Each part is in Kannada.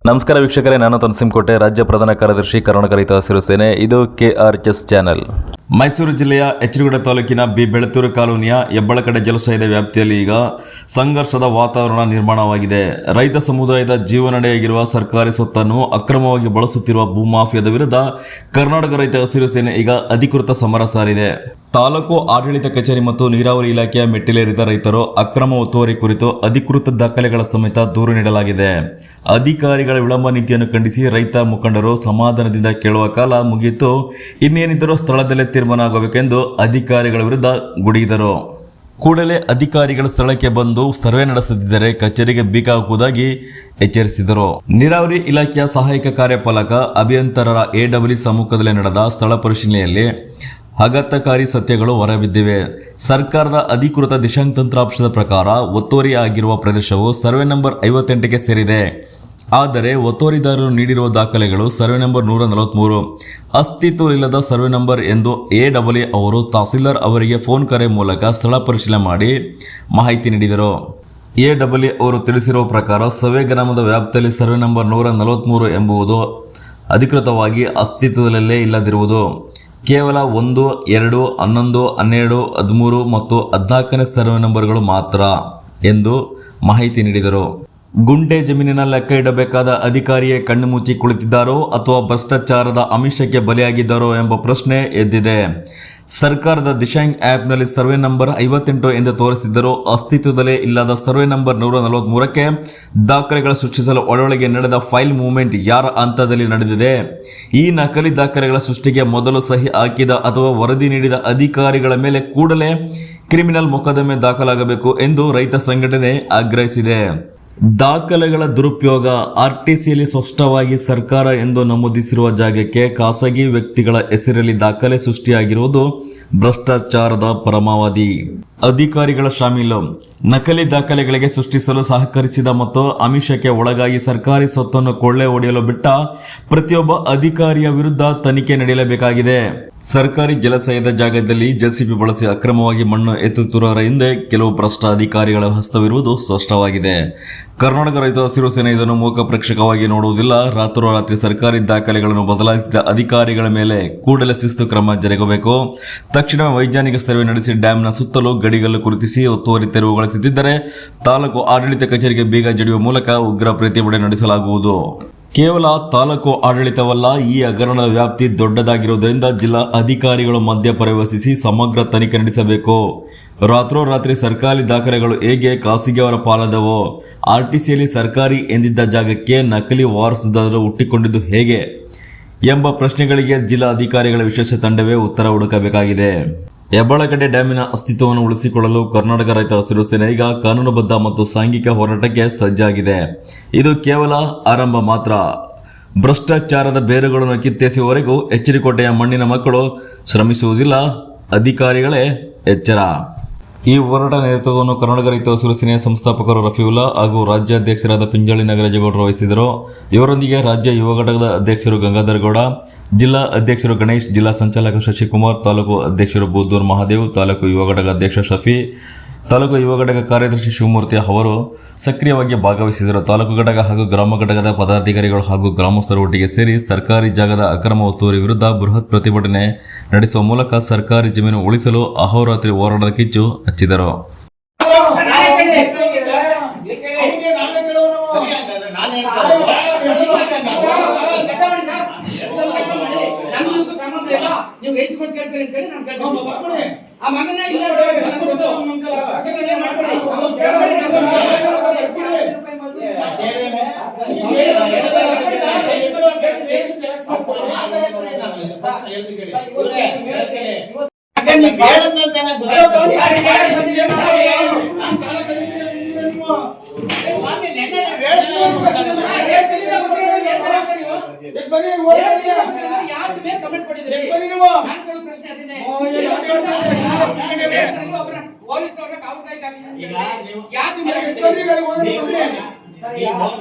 ನಮಸ್ಕಾರ ವೀಕ್ಷಕರೇ, ನಾನು ತನಸಿಂಕೋಟೆ, ರಾಜ್ಯ ಪ್ರಧಾನ ಕಾರ್ಯದರ್ಶಿ, ಕರ್ನಾಟಕ ರೈತ ಹಸಿರು ಸೇನೆ. ಇದು KRHS ಚಾನೆಲ್. ಮೈಸೂರು ಜಿಲ್ಲೆಯ ಎಚ್ಚರಿಗುಡ ತಾಲೂಕಿನ ಬೆಳತೂರು ಕಾಲೋನಿಯ ಹೆಬ್ಬಳಕಡೆ ಜಲಾಶಯದ ವ್ಯಾಪ್ತಿಯಲ್ಲಿ ಈಗ ಸಂಘರ್ಷದ ವಾತಾವರಣ ನಿರ್ಮಾಣವಾಗಿದೆ. ರೈತ ಸಮುದಾಯದ ಜೀವನಡಿಯಾಗಿರುವ ಸರ್ಕಾರಿ ಸೊತ್ತನ್ನು ಅಕ್ರಮವಾಗಿ ಬಳಸುತ್ತಿರುವ ಭೂಮಾಫಿಯಾದ ವಿರುದ್ಧ ಕರ್ನಾಟಕ ರೈತ ಹಸಿರು ಸೇನೆ ಈಗ ಅಧಿಕೃತ ಸಮರ ಸಾರಿದೆ. ತಾಲೂಕು ಆಡಳಿತ ಕಚೇರಿ ಮತ್ತು ನೀರಾವರಿ ಇಲಾಖೆಯ ಮೆಟ್ಟಿಲೇರಿದ ರೈತರು ಅಕ್ರಮ ಒತ್ತುವರಿ ಕುರಿತು ಅಧಿಕೃತ ದಾಖಲೆಗಳ ಸಮೇತ ದೂರು ನೀಡಲಾಗಿದೆ. ಅಧಿಕಾರಿಗಳ ವಿಳಂಬ ನೀತಿಯನ್ನು ಖಂಡಿಸಿ ರೈತ ಮುಖಂಡರು ಸಮಾಧಾನದಿಂದ ಕೇಳುವ ಕಾಲ ಮುಗಿಯಿತು, ಇನ್ನೇನಿದ್ದರೂ ಸ್ಥಳದಲ್ಲೇ ತೀರ್ಮಾನ ಆಗಬೇಕೆಂದು ಅಧಿಕಾರಿಗಳ ವಿರುದ್ಧ ಗುಡುಗಿದರು. ಕೂಡಲೇ ಅಧಿಕಾರಿಗಳು ಸ್ಥಳಕ್ಕೆ ಬಂದು ಸರ್ವೆ ನಡೆಸದಿದ್ದರೆ ಕಚೇರಿಗೆ ಬೀಗ ಹಾಕುವುದಾಗಿ ಎಚ್ಚರಿಸಿದರು. ನೀರಾವರಿ ಇಲಾಖೆಯ ಸಹಾಯಕ ಕಾರ್ಯಪಾಲಕ ಅಭಿಯಂತರರ AW ಸಮ್ಮುಖದಲ್ಲಿ ನಡೆದ ಸ್ಥಳ ಪರಿಶೀಲನೆಯಲ್ಲಿ ಆಘಾತಕಾರಿ ಸತ್ಯಗಳು ಹೊರಬಿದ್ದಿವೆ. ಸರ್ಕಾರದ ಅಧಿಕೃತ ದಿಶಾತಂತ್ರಾಂಶದ ಪ್ರಕಾರ ಒತ್ತುವರಿ ಆಗಿರುವ ಪ್ರದೇಶವು ಸರ್ವೆ ನಂಬರ್ 58ಗೆ ಸೇರಿದೆ. ಆದರೆ ಒತ್ತುವರಿದಾರರು ನೀಡಿರುವ ದಾಖಲೆಗಳು ಸರ್ವೆ ನಂಬರ್ 143 ಅಸ್ತಿತ್ವವಿಲ್ಲದ ಸರ್ವೆ ನಂಬರ್ ಎಂದು AW ಅವರು ತಹಸೀಲ್ದಾರ್ ಅವರಿಗೆ ಫೋನ್ ಕರೆ ಮೂಲಕ ಸ್ಥಳ ಪರಿಶೀಲನೆ ಮಾಡಿ ಮಾಹಿತಿ ನೀಡಿದರು. AW ಅವರು ತಿಳಿಸಿರುವ ಪ್ರಕಾರ ಸವೆ ಗ್ರಾಮದ ವ್ಯಾಪ್ತಿಯಲ್ಲಿ ಸರ್ವೆ ನಂಬರ್ 143 ಎಂಬುದು ಅಧಿಕೃತವಾಗಿ ಅಸ್ತಿತ್ವದಲ್ಲೇ ಇಲ್ಲದಿರುವುದು ಕೇವಲ 1, 2, 11, 12, 13 ಮತ್ತು 14ನೇ ಸರ್ವೆ ನಂಬರ್ಗಳು ಮಾತ್ರ ಎಂದು ಮಾಹಿತಿ ನೀಡಿದರು. ಗುಂಟೆ ಜಮೀನಿನ ಲೆಕ್ಕ ಇಡಬೇಕಾದ ಅಧಿಕಾರಿಯೇ ಕಣ್ಣು ಮುಚ್ಚಿ ಕುಳಿತಿದ್ದಾರೋ ಅಥವಾ ಭ್ರಷ್ಟಾಚಾರದ ಆಮಿಷಕ್ಕೆ ಬಲಿಯಾಗಿದ್ದಾರೋ ಎಂಬ ಪ್ರಶ್ನೆ ಎದ್ದಿದೆ. ಸರ್ಕಾರದ ದಿಶಾಂಗ್ ಆ್ಯಪ್ನಲ್ಲಿ ಸರ್ವೆ ನಂಬರ್ 58 ಎಂದು ತೋರಿಸಿದ್ದರೂ ಅಸ್ತಿತ್ವದಲ್ಲೇ ಇಲ್ಲದ ಸರ್ವೆ ನಂಬರ್ 143ಕ್ಕೆ ದಾಖಲೆಗಳ ಸೃಷ್ಟಿಸಲು ಒಳೊಳಗೆ ನಡೆದ ಫೈಲ್ ಮೂವ್ಮೆಂಟ್ ಯಾರ ಹಂತದಲ್ಲಿ ನಡೆದಿದೆ? ಈ ನಕಲಿ ದಾಖಲೆಗಳ ಸೃಷ್ಟಿಗೆ ಮೊದಲು ಸಹಿ ಹಾಕಿದ ಅಥವಾ ವರದಿ ನೀಡಿದ ಅಧಿಕಾರಿಗಳ ಮೇಲೆ ಕೂಡಲೇ ಕ್ರಿಮಿನಲ್ ಮೊಕದ್ದಮೆ ದಾಖಲಾಗಬೇಕು ಎಂದು ರೈತ ಸಂಘಟನೆ ಆಗ್ರಹಿಸಿದೆ. ದಾಖಲೆಗಳ ದುರುಪಯೋಗ. RTCಯಲ್ಲಿ ಸ್ಪಷ್ಟವಾಗಿ ಸರ್ಕಾರ ಎಂದು ನಮೂದಿಸಿರುವ ಜಾಗಕ್ಕೆ ಖಾಸಗಿ ವ್ಯಕ್ತಿಗಳ ಹೆಸರಲ್ಲಿ ದಾಖಲೆ ಸೃಷ್ಟಿಯಾಗಿರುವುದು ಭ್ರಷ್ಟಾಚಾರದ ಪರಮಾವಧಿ. ಅಧಿಕಾರಿಗಳ ಶಾಮೀಲು. ನಕಲಿ ದಾಖಲೆಗಳಿಗೆ ಸೃಷ್ಟಿಸಲು ಸಹಕರಿಸಿದ ಮತ್ತು ಆಮಿಷಕ್ಕೆ ಒಳಗಾಗಿ ಸರ್ಕಾರಿ ಸ್ವತ್ತನ್ನು ಕೊಳ್ಳೆ ಹೊಡೆಯಲು ಬಿಟ್ಟ ಪ್ರತಿಯೊಬ್ಬ ಅಧಿಕಾರಿಯ ವಿರುದ್ಧ ತನಿಖೆ ನಡೆಯಲೇಬೇಕಾಗಿದೆ. ಸರ್ಕಾರಿ ಜಲಾಶಯದ ಜಾಗದಲ್ಲಿ JCB ಬಳಸಿ ಅಕ್ರಮವಾಗಿ ಮಣ್ಣು ಎತ್ತುತ್ತಿರುವವರ ಹಿಂದೆ ಕೆಲವು ಭ್ರಷ್ಟ ಅಧಿಕಾರಿಗಳ ಹಸ್ತವಿರುವುದು ಸ್ಪಷ್ಟವಾಗಿದೆ. ಕರ್ನಾಟಕ ರೈತ ಹಸಿರು ಸೇನೆ ಇದನ್ನು ಮೂಕ ಪ್ರೇಕ್ಷಕವಾಗಿ ನೋಡುವುದಿಲ್ಲ. ರಾತ್ರೋರಾತ್ರಿ ಸರ್ಕಾರಿ ದಾಖಲೆಗಳನ್ನು ಬದಲಾಯಿಸಿದ ಅಧಿಕಾರಿಗಳ ಮೇಲೆ ಕೂಡಲೇ ಶಿಸ್ತು ಕ್ರಮ ಜರುಗಬೇಕು. ತಕ್ಷಣವೇ ವೈಜ್ಞಾನಿಕ ಸರ್ವೆ ನಡೆಸಿ ಡ್ಯಾಂನ ಸುತ್ತಲೂ ಗಡಿಗಲ್ಲು ಗುರುತಿಸಿ ಒತ್ತುವರಿ ತೆರವುಗೊಳಿಸದಿದ್ದರೆ ತಾಲೂಕು ಆಡಳಿತ ಕಚೇರಿಗೆ ಬೀಗ ಜಡಿಯುವ ಮೂಲಕ ಉಗ್ರ ಪ್ರತಿಭಟನೆ ನಡೆಸಲಾಗುವುದು. ಕೇವಲ ತಾಲೂಕು ಆಡಳಿತವಲ್ಲ, ಈ ಹಗರಣದ ವ್ಯಾಪ್ತಿ ದೊಡ್ಡದಾಗಿರುವುದರಿಂದ ಜಿಲ್ಲಾ ಅಧಿಕಾರಿಗಳು ಮಧ್ಯ ಪ್ರವೇಶಿಸಿ ಸಮಗ್ರ ತನಿಖೆ ನಡೆಸಬೇಕು. ರಾತ್ರೋರಾತ್ರಿ ಸರ್ಕಾರಿ ದಾಖಲೆಗಳು ಹೇಗೆ ಖಾಸಗಿಯವರ ಪಾಲಾದವೋ, RTCಯಲ್ಲಿ ಸರ್ಕಾರಿ ಎಂದಿದ್ದ ಜಾಗಕ್ಕೆ ನಕಲಿ ವಾರಸುದಾರರು ಹುಟ್ಟಿಕೊಂಡಿದ್ದು ಹೇಗೆ ಎಂಬ ಪ್ರಶ್ನೆಗಳಿಗೆ ಜಿಲ್ಲಾ ಅಧಿಕಾರಿಗಳ ವಿಶೇಷ ತಂಡವೇ ಉತ್ತರ ಹುಡುಕಬೇಕಾಗಿದೆ. ಹೆಬ್ಬಳಕಡೆ ಡ್ಯಾಮಿನ ಅಸ್ತಿತ್ವವನ್ನು ಉಳಿಸಿಕೊಳ್ಳಲು ಕರ್ನಾಟಕ ರೈತ ಹಸಿರು ಸೇನೆ ಈಗ ಕಾನೂನುಬದ್ಧ ಮತ್ತು ಸಾಂಘಿಕ ಹೋರಾಟಕ್ಕೆ ಸಜ್ಜಾಗಿದೆ. ಇದು ಕೇವಲ ಆರಂಭ ಮಾತ್ರ. ಭ್ರಷ್ಟಾಚಾರದ ಬೇರುಗಳನ್ನು ಕಿತ್ತೆಸೆಯುವವರೆಗೂ ಎಚ್ಚರಿಕೋಟೆಯ ಮಣ್ಣಿನ ಮಕ್ಕಳು ಶ್ರಮಿಸುವುದಿಲ್ಲ. ಅಧಿಕಾರಿಗಳೇ ಎಚ್ಚರ. ಈ ಹೋರಾಟ ನೇತೃತ್ವವನ್ನು ಕರ್ನಾಟಕ ರೈತ ಹಸಿರು ಸೇನೆಯ ಸಂಸ್ಥಾಪಕರು ರಫೀವುಲ್ಲಾ ಹಾಗೂ ರಾಜ್ಯಾಧ್ಯಕ್ಷರಾದ ಪಿಂಜಾಳಿ ನಾಗರಾಜಗೌಡರು ವಹಿಸಿದರು. ಇವರೊಂದಿಗೆ ರಾಜ್ಯ ಯುವ ಘಟಕದ ಅಧ್ಯಕ್ಷರು ಗಂಗಾಧರ ಗೌಡ, ಜಿಲ್ಲಾ ಅಧ್ಯಕ್ಷರು ಗಣೇಶ್, ಜಿಲ್ಲಾ ಸಂಚಾಲಕ ಶಶಿಕುಮಾರ್, ತಾಲೂಕು ಅಧ್ಯಕ್ಷರು ಬೂದೂರ್ ಮಹಾದೇವ್, ತಾಲೂಕು ಯುವ ಘಟಕ ಅಧ್ಯಕ್ಷ ಶಫಿ, ತಾಲೂಕು ಯುವ ಘಟಕ ಕಾರ್ಯದರ್ಶಿ ಶಿವಮೂರ್ತಿ ಅವರು ಸಕ್ರಿಯವಾಗಿ ಭಾಗವಹಿಸಿದರು. ತಾಲೂಕು ಘಟಕ ಹಾಗೂ ಗ್ರಾಮ ಘಟಕದ ಪದಾಧಿಕಾರಿಗಳು ಹಾಗೂ ಗ್ರಾಮಸ್ಥರು ಒಟ್ಟಿಗೆ ಸೇರಿ ಸರ್ಕಾರಿ ಜಾಗದ ಅಕ್ರಮ ಒತ್ತುವರಿ ವಿರುದ್ಧ ಬೃಹತ್ ಪ್ರತಿಭಟನೆ ನಡೆಸುವ ಮೂಲಕ ಸರ್ಕಾರಿ ಜಮೀನು ಉಳಿಸಲು ಅಹೋರಾತ್ರಿ ಹೋರಾಟದ ಕಿಚ್ಚು ಹಚ್ಚಿದರು. ನೀವು ರೈತ ಕೊಟ್ಟು ಕೇಳ್ತೀರಿ ಅಂತ ಹೇಳಿ ನಾನು ಕೇಳ್ತೀನಿ. ಆ ಮಗನ ಇಲ್ಲ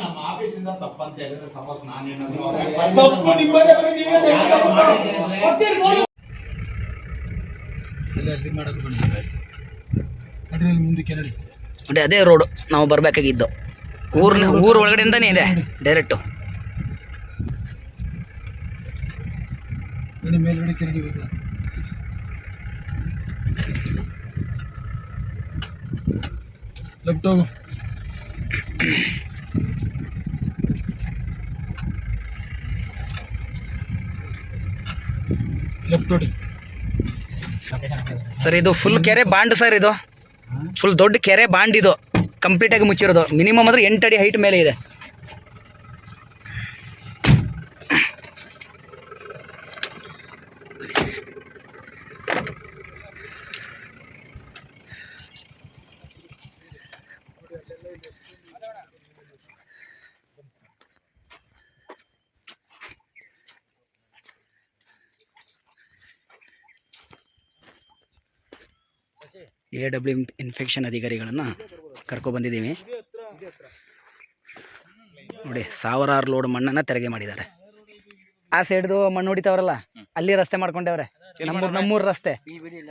ನಮ್ಮ ಆಫೀಸಿಂದ ತಪ್ಪಂತ ಹೇಳಿದ್ರೆ ಸಪೋಸ್ ನಾನೇನಾದ್ರೂ ಅದೇ ರೋಡ್ ನಾವು ಬರಬೇಕಾಗಿದ್ದು ಊರು ಒಳಗಡೆಯಿಂದಾನೇ ಇದೆ ಡೈರೆಕ್ಟು. ಗಡಿ ಮೇಲ್ಗಡೆ ತಿರುಗಿ ಹೋಯ್ತು. ಲೆಫ್ಟ್ ಹೋಗು. ಲೆಫ್ಟ್ ನೋಡಿ. ಸರ್ ಇದು ಫುಲ್ ಕೆರೆ ಬಾಂಡ್ ಸರ್, ಇದು ಫುಲ್ ದೊಡ್ಡ ಕೆರೆ ಬಾಂಡ್, ಇದು ಕಂಪ್ಲೀಟಾಗಿ ಮುಚ್ಚಿರೋದು. ಮಿನಿಮಮ್ ಅಂದರೆ 8 ಅಡಿ ಹೈಟ್ ಮೇಲೆ ಇದೆ. AW ಇನ್ಫೆಕ್ಷನ್ ಅಧಿಕಾರಿಗಳನ್ನು ಕರ್ಕೊಬಂದಿದ್ದೀವಿ. ನೋಡಿ, ಸಾವಿರಾರು ಲೋಡ್ ಮಣ್ಣನ್ನು ತೆರಿಗೆ ಮಾಡಿದ್ದಾರೆ. ಆ ಸೈಡ್ದು ಮಣ್ಣು ಹೊಡಿತಾವ್ರಲ್ಲ, ಅಲ್ಲಿ ರಸ್ತೆ ಮಾಡ್ಕೊಂಡವ್ರೆ. ನಮ್ಮೂರು ರಸ್ತೆ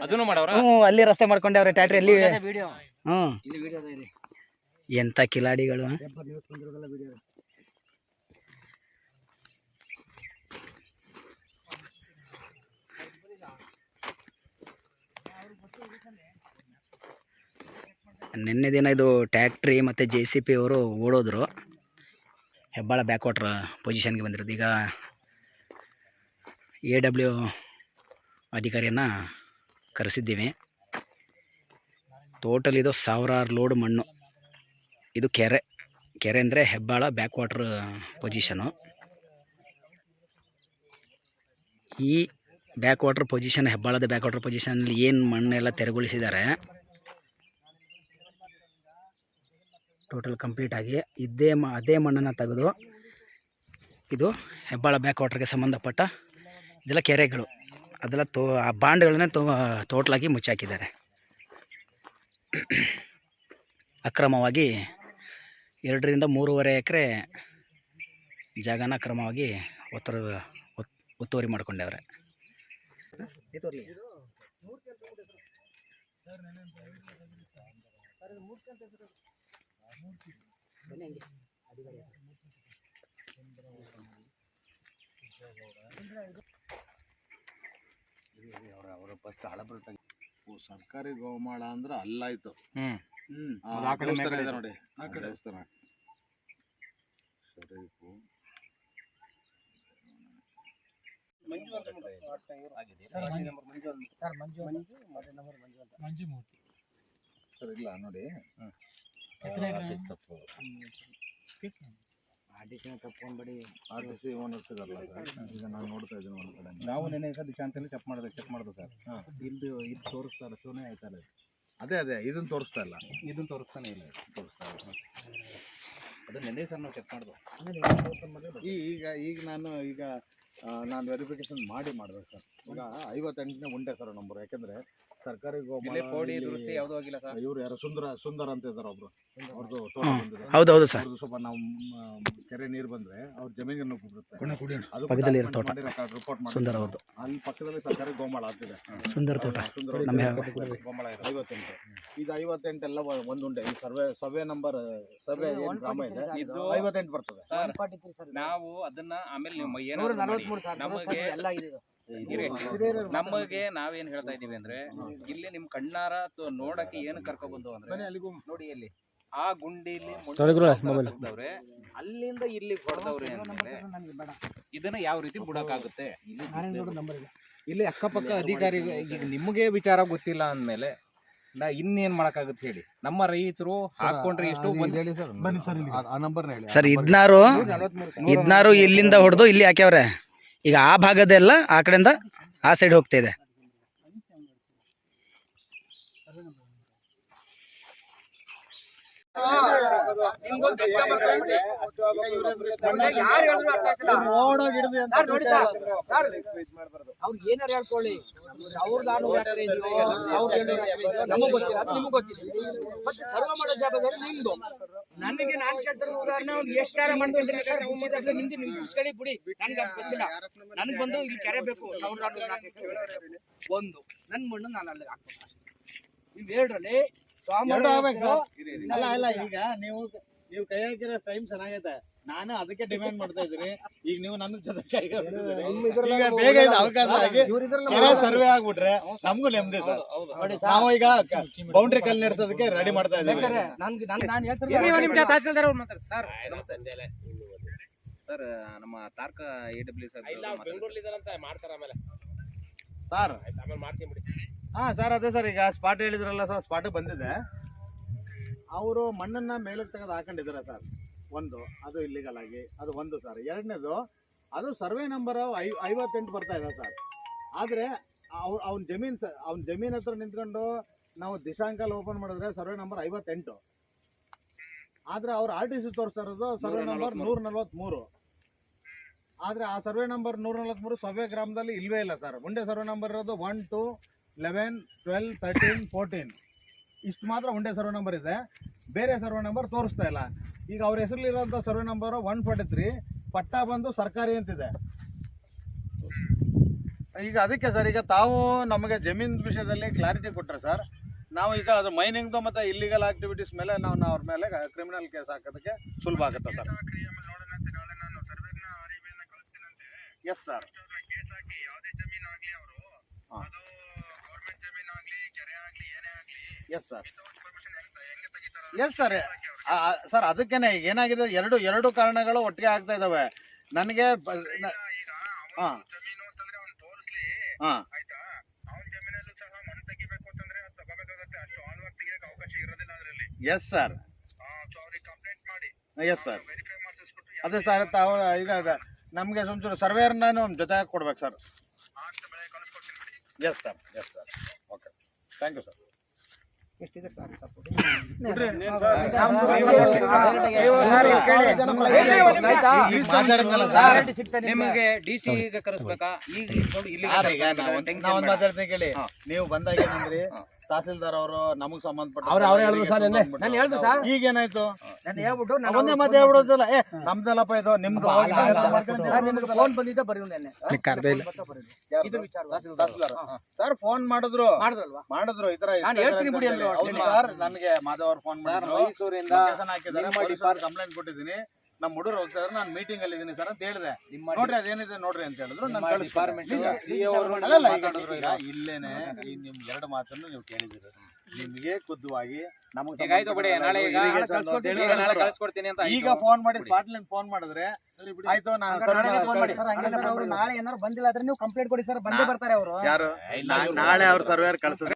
ಅದನ್ನು ಮಾಡವ್ರ. ಅಲ್ಲಿ ರಸ್ತೆ ಮಾಡ್ಕೊಂಡವ್ರೆ ಟ್ಯಾಟ್ರಿ ಅಲ್ಲಿ. ಎಂಥ ಕಿಲಾಡಿಗಳು. ನಿನ್ನೆ ದಿನ ಇದು ಟ್ಯಾಕ್ಟ್ರಿ ಮತ್ತು JCP ಅವರು ಓಡೋದ್ರು. ಹೆಬ್ಬಾಳ ಬ್ಯಾಕ್ ವಾಟರ್ ಪೊಸಿಷನ್ಗೆ ಬಂದಿರೋದು. ಈಗ AW ಅಧಿಕಾರಿಯನ್ನು ಕರೆಸಿದ್ದೀವಿ. ಟೋಟಲ್ ಇದು ಸಾವಿರಾರು ಲೋಡ್ ಮಣ್ಣು. ಇದು ಕೆರೆ ಅಂದರೆ ಹೆಬ್ಬಾಳ ಬ್ಯಾಕ್ ವಾಟರ್ ಪೊಸಿಷನು. ಈ ಬ್ಯಾಕ್ ವಾಟರ್ ಪೊಸಿಷನ್, ಹೆಬ್ಬಾಳದ ಬ್ಯಾಕ್ ವಾಟರ್ ಪೊಸಿಷನಲ್ಲಿ ಏನು ಮಣ್ಣೆಲ್ಲ ತೆರವುಗೊಳಿಸಿದ್ದಾರೆ, ಟೋಟಲ್ ಕಂಪ್ಲೀಟಾಗಿ ಅದೇ ಮಣ್ಣನ್ನು ತೆಗೆದು ಇದು ಹೆಬ್ಬಾಳ ಬ್ಯಾಕ್ ವಾಟರ್ಗೆ ಸಂಬಂಧಪಟ್ಟ ಇದೆಲ್ಲ ಕೆರೆಗಳು, ಅದೆಲ್ಲ ಆ ಬಾಂಡ್ಗಳನ್ನೇ ಟೋಟಲಾಗಿ ಮುಚ್ಚಾಕಿದ್ದಾರೆ. ಅಕ್ರಮವಾಗಿ 2 ರಿಂದ 3.5 ಎಕರೆ ಜಾಗನ ಅಕ್ರಮವಾಗಿ ಒತ್ತುವರಿ ಮಾಡಿಕೊಂಡವ್ರೆ. ಸರ್ಕಾರಿ ಗೋಮಾಳ ಅಂದ್ರೆ ಅಲ್ಲಾಯ್ತು. ನೋಡಿ ಆ ಕಡೆ ದೇವಸ್ಥಾನ ಸರ್ ಇಲ್ಲ ನೋಡಿ. ಈಗ ನಾನು ನೋಡ್ತಾ ಇದ್ದೀನಿ ಒಂದು ಕಡೆ. ನಾವು ನೆನೆ ದಿಶಾಂತಲ್ಲಿ ಚೆಕ್ ಮಾಡಿದೆ ಸರ್. ಇದು ತೋರಿಸ್ತಾರೆ, ಶೂನ್ಯ ಆಯ್ತಲ್ಲ. ಅದೇ ಇದನ್ನ ತೋರಿಸ್ತಾ ಇಲ್ಲ, ಇದನ್ನ ತೋರಿಸ್ತಾನೆ ಇಲ್ಲ, ಅದು ನೆನೆ ಸರ್ ನಾವು ಚೆಕ್ ಮಾಡಿದ್ವು. ನಾನು ವೆರಿಫಿಕೇಶನ್ ಮಾಡಿದೆ ಸರ್. ಈಗ 58ನೇ ಉಂಡೆ ಸರ್ ನಂಬರ್. ಯಾಕಂದ್ರೆ ಸರ್ಕಾರಿ ಯಾವ್ದು ಆಗಿಲ್ಲ ಸರ್. ಇವ್ರು ಯಾರು ಸುಂದರ ಅಂತ ಇದ್ದಾರೆ ಒಬ್ರು, ಅವ್ರದ್ದು ತೋಟ ಬಂದಿದೆ. ಹೌದು ಸರ್. ಸ್ವಲ್ಪ ನಾವು ಕೆರೆ ನೀರು ಬಂದ್ರೆ ಅವ್ರ ಜಮೀನಿಗೆ ನುಗ್ಗಿಬಿಡುತ್ತೆ. ಪಕ್ಕದಲ್ಲಿ ತೋಟ ರಿಪೋರ್ಟ್ ಮಾಡಿ ಸುಂದರ. ಹೌದು, ಅಲ್ಲಿ ಪಕ್ಕದಲ್ಲಿ ಸರ್ಕಾರಿ ಗೋಮಾಳ ಆಗ್ತಿದೆ. ಸುಂದರ ತೋಟ ಗೋಮಾಳ 58. ಈಗ 58 ಎಲ್ಲ ಒಂದುಂಡೆ. ಈ ಸರ್ವೆ ನಂಬರ್ ಗ್ರಾಮ ಇದೆ, ಇದು 58 ಬರ್ತದೆ. ನಾವು ಅದನ್ನ ಆಮೇಲೆ ನಮಗೆ ನಾವೇನ್ ಹೇಳ್ತಾ ಇದೀವಿ ಅಂದ್ರೆ, ಇಲ್ಲಿ ನಿಮ್ ಕಣ್ಣಾರ ನೋಡಕ್ಕೆ ಏನು ಕರ್ಕೊಬಂದು ಅಂದ್ರೆ, ನೋಡಿ ಅಲ್ಲಿ ಆ ಗುಂಡಿಲಿ ತೆಗ್ದವ್ರೆ, ಅಲ್ಲಿಂದ ಇಲ್ಲಿ ಹೊಡೆದವ್ರೆ ಅಂದ್ರೆ ಇದನ್ನ ಯಾವ ರೀತಿ ಬಿಡಕ್ಕಾಗುತ್ತೆ? ಇಲ್ಲಿ ಅಕ್ಕಪಕ್ಕ ಅಧಿಕಾರಿ ಈಗ ನಿಮಗೆ ವಿಚಾರ ಗೊತ್ತಿಲ್ಲ ಅಂದ್ಮೇಲೆ ನಾ ಇನ್ನೇನ್ ಮಾಡಕ್ಕಾಗುತ್ತೆ ಹೇಳಿ? ನಮ್ಮ ರೈತರು ಹಾಕೊಂಡ್ರೆ ಎಷ್ಟು ಸರ್ 16 ಇಲ್ಲಿಂದ ಹೊಡೆದು ಇಲ್ಲಿ ಹಾಕ್ಯವ್ರೆ. ಈಗ ಆ ಭಾಗದೆಲ್ಲ ಆ ಕಡೆಯಿಂದ ಆ ಸೈಡ್ ಹೋಗ್ತಾ ಇದೆ. ಅವ್ರಿಗೆ ಏನಾರು ಹೇಳ್ಕೊಳ್ಳಿ, ಅವ್ರದ್ದು 600 ಎಕರೆ ಇದೆಯೋ, ಅವ್ರದ್ದು 700 ಎಕರೆ ಇದೆಯೋ ನಮಗೆ ಗೊತ್ತಿಲ್ಲ, ಅದು ನಿಮಗೆ ಗೊತ್ತಿಲ್ಲ. ಬಟ್ ಸರ್ವ ಮಾಡೋ ಜವಾಬ್ದಾರಿ ನಿಮ್ದು. ನನಗೆ ನಾನು ಕೇಳ್ತಾರೆ ಉದಾಹರಣೆ, ಅವ್ರು ಎಷ್ಟಾರ ಮಾಡ್ದು ಅಂದ್ರೆ ನಿಮ್ದು ಮುಗಿಸ್ಕೊಳ್ಳಿ ಬಿಡಿ, ನನ್ಗೆ ಅದು ಗೊತ್ತಿಲ್ಲ. ನನಗೆ ಬಂದು ಇಲ್ಲಿ ಕೆರೆ ಬೇಕು, ಒಂದು ನನ್ನ ಮಣ್ಣು ನಾನು ಅಲ್ಲಿಗೆ ಹಾಕ್ಬೇಕು. ನೀವು ಹೇಳ್ರಲ್ಲಿ ಈಗ ನೀವು ಕೈ ಹಾಕಿರೋ ಟೈಮ್ ಚೆನ್ನಾಗೈತೆ. ನಾನು ಅದಕ್ಕೆ ಡಿಮ್ಯಾಂಡ್ ಮಾಡ್ತಾ ಇದ್ದೀನಿ. ಈಗ ನೀವು ನನ್ನ ಜೊತೆ ಕೈಗೆ ಹಿಡಿದಿದ್ದೀರಿ. ನಿಮ್ಮ ಇದ್ರಲ್ಲಿ ಈಗ ಬೇಗ ಇದು ಅವಕಾಶ ಆಗಿ ಸರ್ವೆ ಆಗ್ಬಿಟ್ರೆ ನಮಗೂ ನೆಮ್ಮದಿ ಸರ್. ನಾವು ಈಗ ಬೌಂಡ್ರಿ ಕಲ್ ನಡೆಸೋದಕ್ಕೆ ರೆಡಿ ಮಾಡ್ತಾ ಇದ್ದೀವಿ. ನಾನು ಹೇಳ್ತೀನಿ ತಹಸೀಲ್ದಾರ್ ಅವ್ರು ಮಾತಾಡ್ತಾರೆ ಸರ್. ಸರ್ ನಮ್ಮ ತಾರ್ಕ AWS ಸರ್ ಸರ್ ಅದೇ ಸರ್, ಈಗ ಸ್ಪಾಟ್ ಹೇಳಿದ್ರಲ್ಲ ಸರ್, ಸ್ಪಾಟ್ ಬಂದಿದೆ. ಅವರು ಮಣ್ಣನ್ನ ಮೇಲಕ್ಕೆ ತೆಗೆದು ಹಾಕೊಂಡಿದ್ದಾರೆ ಸರ್. ಒಂದು ಅದು ಇಲ್ಲಿಗಲ್ ಆಗಿ ಅದು ಒಂದು ಸರ್. ಎರಡನೇದು ಅದು ಸರ್ವೆ ನಂಬರ್ 58 ಬರ್ತಾ ಇದೆ ಸರ್. ಆದರೆ ಅವ್ನ ಜಮೀನ್ ಹತ್ರ ನಿಂತ್ಕೊಂಡು ನಾವು ದಿಶಾಂಕಲ್ ಓಪನ್ ಮಾಡಿದ್ರೆ ಸರ್ವೆ ನಂಬರ್ 58. ಆದರೆ ಅವ್ರು RTC ತೋರಿಸ್ತಾ ಇರೋದು ಸರ್ವೆ ನಂಬರ್ 143. ಆದರೆ ಆ ಸರ್ವೆ ನಂಬರ್ 143 ಸವ್ಯ ಗ್ರಾಮದಲ್ಲಿ ಇಲ್ವೇ ಇಲ್ಲ ಸರ್. ಉಂಡೆ ಸರ್ವೆ ನಂಬರ್ ಇರೋದು 1, 2, 11, 12, 13, 14 ಇಷ್ಟು ಮಾತ್ರ ಉಂಡೆ ಸರ್ವೆ ನಂಬರ್ ಇದೆ. ಬೇರೆ ಸರ್ವೆ ನಂಬರ್ ತೋರಿಸ್ತಾ ಇಲ್ಲ. ಈಗ ಅವ್ರ ಹೆಸರಲ್ಲಿರೋಂಥ ಸರ್ವೆ ನಂಬರ್ 143, ಪಟ್ಟ ಬಂದು ಸರ್ಕಾರಿ ಅಂತಿದೆ. ಈಗ ಅದಕ್ಕೆ ಸರ್, ಈಗ ತಾವು ನಮಗೆ ಜಮೀನ್ ವಿಷಯದಲ್ಲಿ ಕ್ಲಾರಿಟಿ ಕೊಟ್ಟರೆ ಸರ್, ನಾವು ಈಗ ಅದು ಮೈನಿಂಗ್ದು ಮತ್ತು ಇಲ್ಲಿಗಲ್ ಆಕ್ಟಿವಿಟೀಸ್ ಮೇಲೆ ನಾವು ಅವ್ರ ಮೇಲೆ ಕ್ರಿಮಿನಲ್ ಕೇಸ್ ಹಾಕೋದಕ್ಕೆ ಸುಲಭ ಆಗುತ್ತೆ sir. Yes sir. Yes sir. Yes sir. Sir ಅದಕ್ಕೇನೆ ಈಗ ಏನಾಗಿದೆ, ಎರಡು ಕಾರಣಗಳು ಒಟ್ಟಿಗೆ ಆಗ್ತಾ ಇದಾವೆ ನನಗೆ. ಹಾಂ ಹಾಂ ಎಸ್ ಸರ್. Yes sir. ಅದೇ ಸರ್, ತಾವು ಈಗ ನಮಗೆ ಒಂಚೂರು ಸರ್ವೇಯರ್ನ ಜೊತೆ ಕೊಡ್ಬೇಕು sir. Yes sir. Yes sir. Okay, thank you sir. ನಿಮಗೆ DC ಕರೆಸ್ಬೇಕಾ? ಈಗ ಮಾತಾಡ್ತೀನಿ ಕೇಳಿ. ನೀವು ಬಂದಾಗ ಏನಂದ್ರಿ, ತಹಸೀಲ್ದಾರ್ ಅವರು ನಮಗ್ ಸಂಬಂಧಪಟ್ಟ ನಾನು ಹೇಳ್ದು ಸರ್. ಈಗೇನಾಯ್ತು ನಾನು ಹೇಳ್ಬಿಟ್ಟು ಒಂದೇ ಮಾತು ಹೇಳ್ಬಿಡೋದಲ್ಲ, ನಮ್ದಲ್ಲಪ್ಪ ಇದು ನಿಮ್ದು. ಫೋನ್ ಬಂದಿದ್ದ ಬರೀ ಸರ್ ಫೋನ್ ಮಾಡಿದ್ರು ಈ ತರ ನಾನು ಹೇಳ್ತೀನಿ ಬಿಡಿ ಅಂದ್ರು. ಸರ್ ನನಗೆ ಮಾಧವ್ ಅವ್ರು ಫೋನ್ ಮಾಡಿದ್ರು, ಮೈಸೂರಿಂದ ಕಂಪ್ಲೇಂಟ್ ಕೊಟ್ಟಿದ್ದೀನಿ, ನಮ್ಮ ಹುಡುಗರು ಹೋಗ್ತಾ ಇದ್ರೆ ನಾನು ಮೀಟಿಂಗ್ ಅಲ್ಲಿ ಇದೀನಿ ಸರ್ ಅಂತ ಹೇಳಿದೆ. ನೋಡ್ರಿ ಅದೇನಿದೆ ನೋಡ್ರಿ ಅಂತ ಹೇಳಿದ್ರು. ಮಾತಾಡಿದ್ರು. ಈಗ ಇಲ್ಲೇನೆ ನಿಮ್ಗೆ 2 ಮಾತನ್ನು ನೀವು ಕೇಳಿದಿರಿ. ನಿಮ್ಗೆ ಖುದ್ವಾಗಿ ಈಗ ಫೋನ್ ಮಾಡಿ ಸ್ಪಾಟ್ಲಿಂದ ಫೋನ್ ಮಾಡಿದ್ರೆ ಆಯ್ತು. ನಾಳೆ ಏನಾರು ಬಂದಿಲ್ಲ ಆದ್ರೆ ನೀವು ಕಂಪ್ಲೇಂಟ್ ಕೊಡಿ ಸರ್, ಬಂದೇ ಬರ್ತಾರೆ ಅವರು. ಯಾರು ನಾಳೆ ಅವ್ರ ಸರ್ವೇರ್ ಕಳ್ಸಿದ್ರೆ